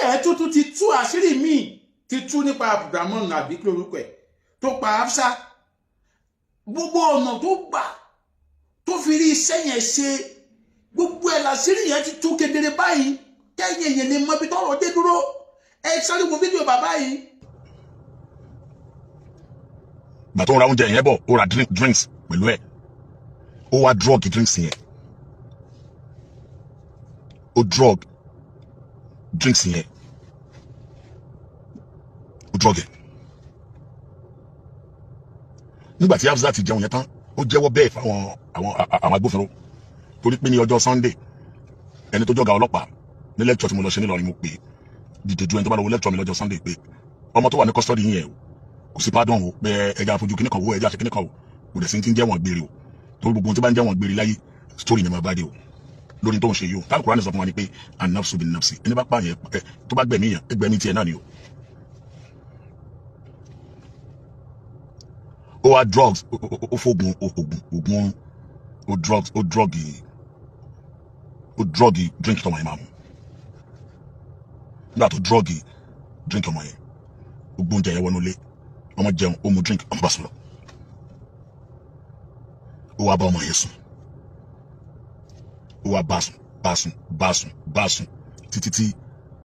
ẹ̀ tuntun ti tú àṣírí míì ti tú nípa Abdulrahman àbí kí lórúkọ ẹ̀ tó pa Hafsa gbogbo ọ̀nà tó gbà tó fi rí iṣẹ́ yẹn ṣe gbogbo ẹ̀ làṣírí yẹn ti tú kedere báyìí kẹ́yìn èèyàn lè mọ ibi tọ́rọ̀ dé dúró ẹ sáré wo fídíò bàbá yìí. gbà tó ń ra oúnjẹ yẹn bọ̀ ó ra drinks pẹ̀lú ẹ̀ ó wá drug drinks yẹn ó drug drinks yẹn ó drug ẹ̀ nígbà tí Hafsa ti jẹun yẹn tán ó jẹ́wọ́ bẹ́ẹ̀ fáwọn àwọn agbófinró torí pé ní ọjọ́ Sunday ẹni tó jọ́gà ọlọ́pàá ní lecture tí mo lọ ṣe nílọrin mo pè é dìde ju ẹni tó bá lọ wo lecture mi lọ́jọ́ Sunday pé ọmọ tó wà ní custody yẹn o kò sí pardon o pé ẹja fojú kíní kan wo ẹja ṣe kíní kan o kò dẹ̀ sí ti ń jẹ́ wọ́n gbére o torí gbogbo ohun tí bá ń jẹ́ wọ́n gbére láyé story ni mo bá dé o lórí tó ń ṣe yìí o táwọn Kùránì sọ fún wa ni pé an-nafsu bin-nafsi ẹni bá pààyàn tó bá gbẹ̀mí yàn ẹgbẹ̀mí tiẹ̀ náà ni o. ó wá drugs ó fóògùn ògùn ó drug drink tọmọ yẹn máa mú nígbà tó drug drink ọmọ yẹn ó gbóúnjẹ yẹn wọnú ilé ọmọ jẹun ó mu drink ọmọ bá sùn lọ ó wá bá ọmọ yẹn sùn ó wá bá sùn títí tí